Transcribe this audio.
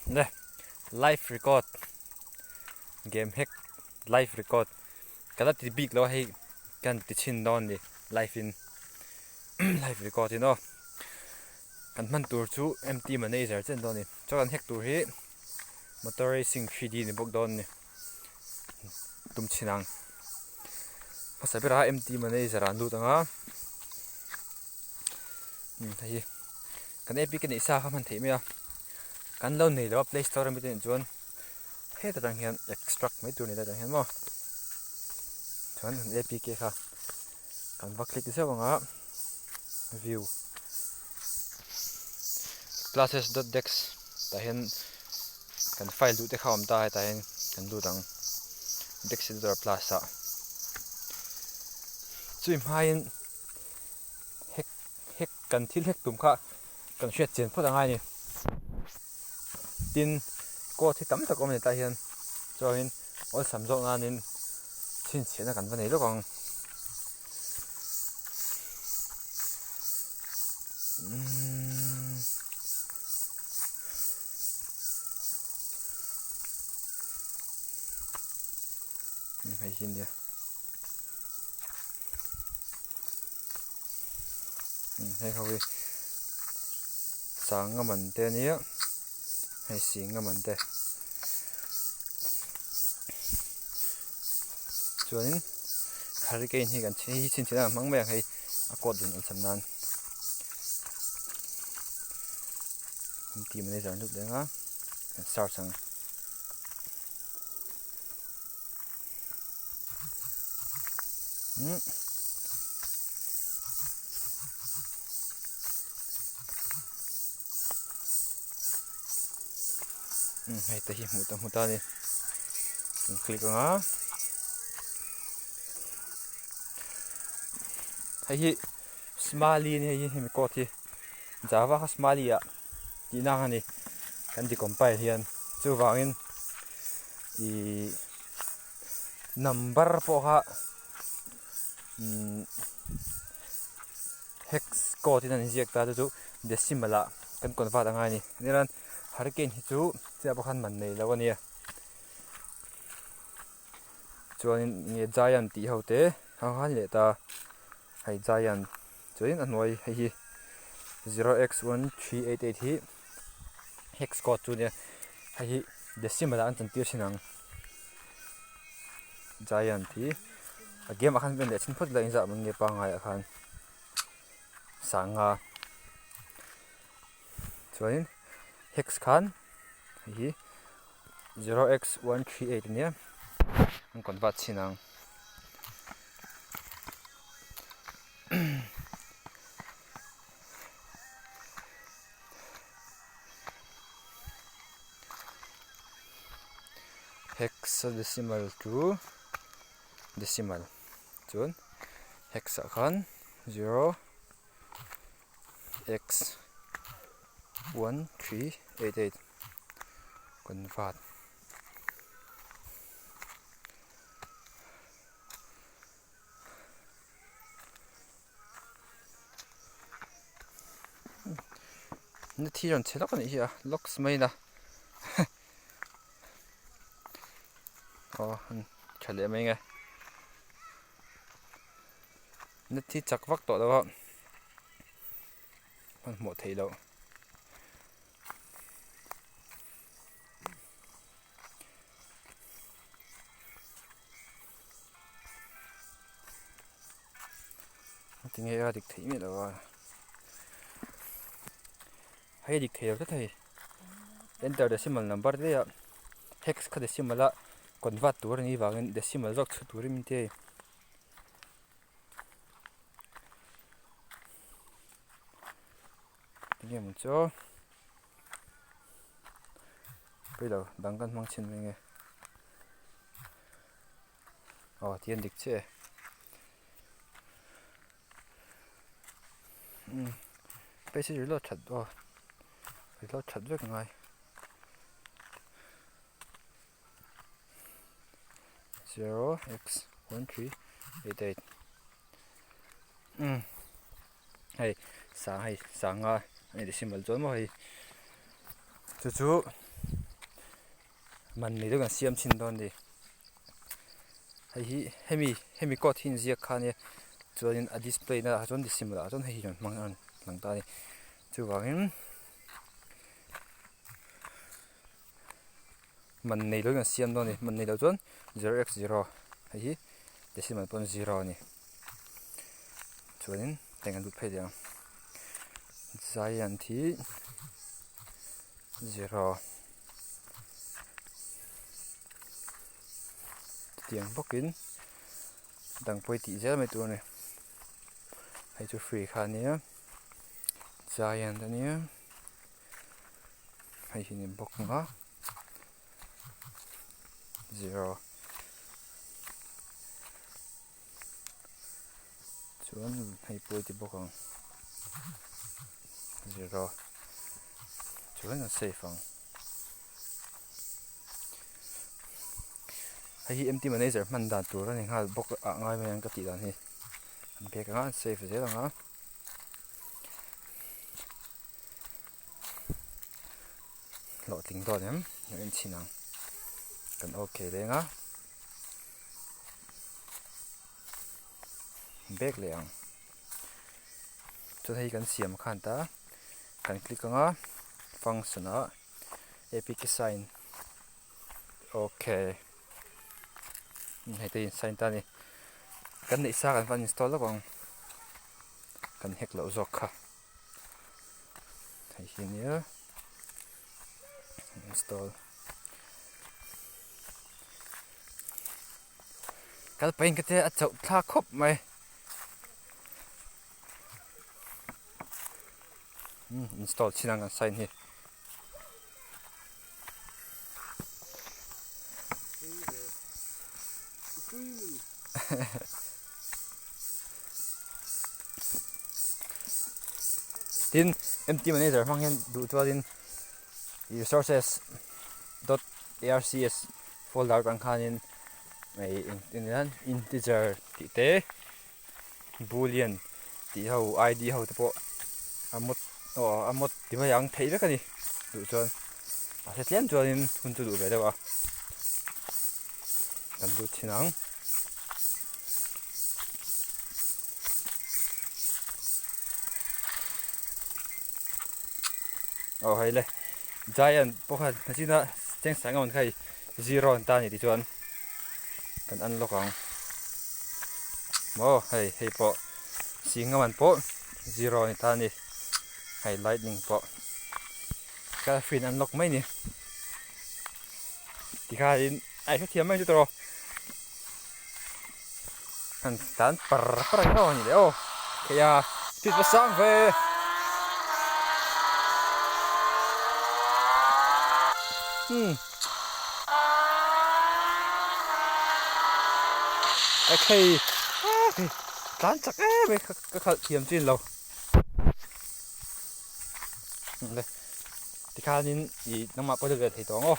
nè live record game hack live record cái đó thì big lo hay cần thì chin don đi live in live record thì nó cần man tour chú empty manager trên đó nè cho cần hack tour hi motor racing 3D này bốc don nè tum chinang phát sẽ biết ra empty manager anh đủ tăng á thấy cần epic cái này sao không thấy mấy à cần lâu này đó play store mới đến chuan hết ta chẳng hiện extract mấy tour này ta chẳng hiện mà chuan epic cái ha cần vào click sao bằng á view classes.dex ta hiện cần file đủ để khám ta ta hiện cần đủ tăng dex editor plus à chui mai hack cần thil hack tụm khá cần share tiền phát ngay nè tin có thì tắm ta có mình ta hiện cho nên ở sắm rộng ra nên xin tiền là cần vấn đề đó còn hay xin đi hay không sáng ngắm mình tên nhé hay xỉn ngắm mình tên cho nên hurricane thì gần chỉ xin là mắng mẹ hay cột điện ở sầm nan tìm này giờ lúc đấy á sao sang hay tahi muta ni click nga hay smiley ni hay mi ko thi java ha smiley a ti na hani kan di compile hian chu wangin I number po ha hex code in inject ta chu decimal a kan convert angai ni niran hurricane hi chu cha pakhan man nei law ania chuan nge giant ti hote han le ta hai giant chuin anoi hi 0x1388 hi hex code chu ne hi decimal an chan tir sinang giant hi a game akhan ben le chin phut la in za man nge pa ngai akhan sanga chuan hex khan hi 0x138 nia an convert sinang hexadecimal to decimal chun hexa khan 0x1388 convert nó thi rồi chế lóc này à locks mấy nè trả lời mấy nghe nó thi chắc vắt tọt đâu một thấy đâu thì nghe ra được thấy mẹ đâu hay được thấy rất thầy enter decimal number đấy ạ hex cái decimal là convert tour này vào cái decimal rock tour mình thế nghe một chỗ bây giờ đang cần mang chân mình nghe tiền được chưa bây giờ lo chặt rồi lo chặt rất ngay 0x1388 hay sáng nga này để xem bật rồi mà hay chú มันนี่ด้วยกันเสียมชินตอนดิให้มีก็ทิ้งเสียค่าเนี่ยจนอันดิสเพลย์นะจนดิสซิมละจนให้จนมังอันหลังตานี่จู่ว่ามันนี่ด้วยกันเสียมตอนดิมันนี่เดี๋ยวจน 0x0 ให้เดี๋ยวสิมันเป็น0นี่จนแต่งกันดูเพย์เดียวgiant ที่ 0เตียงพวกกินดังไปตีเจ้าไม่ตัวเนี่ยให้จูฟรีค่านี้giant ตัวนี้ให้หินบกมา0ส่วนให้ไปตีบกของ0ส่วนนั้น safe ฟังให้ empty manager มันด่านตัวแล้วนี่ฮะบกง่ายไหมยังกติด่านนี้อันเพียงงั้น safe เสร็จแล้วนะหล่อทิ้งตัวเนี่ยยังเป็นชิ้นนังกันโอเคเลยนะเบรกเลยจะให้กันเสียมขันตากันคลิกกันฟังก์ชันepic sign โอเคให้ตีน sign ตานี่กันได้สักกันฟัง install แล้วกันเฮกแล้วจอกค่ะให้ทีนี้ install กันเป็นกันจะจะท่าครบไหมinstall ชิ้นนั้นกัน sign นี่ดิน empty manager ฟังเห็นดูตัวดิน resources.arcs folder กันข้านินไอ้นั่น integer ติเต boolean ติเขา id เขาแต่พออมดที่มายังไทยแล้วกันนี่ดูจนเสร็จแล้วจนคุณจะดูไปได้ป่ะกันดูที่นังให้เลย giant พวกนั้นที่น่ะแจ้งสังมันใคร 0ตานี่ที่จวนกันอันล็อกของให้พอสิงมันพอ0นี่ตานี่ให้ lightning พอก็ฟินอันล็อกไม่นี่ที่ข้าดินไอ้เขาเทียมไม่จุดรออันตันปะเขานี่เดี๋ยวขยะปิดภาษาเวโอเคตันจักไม่ก็เทียมจีนเราเลยที่ข้าดินอีน้ำมันก็จะเกิดที่ตัวอ๋อ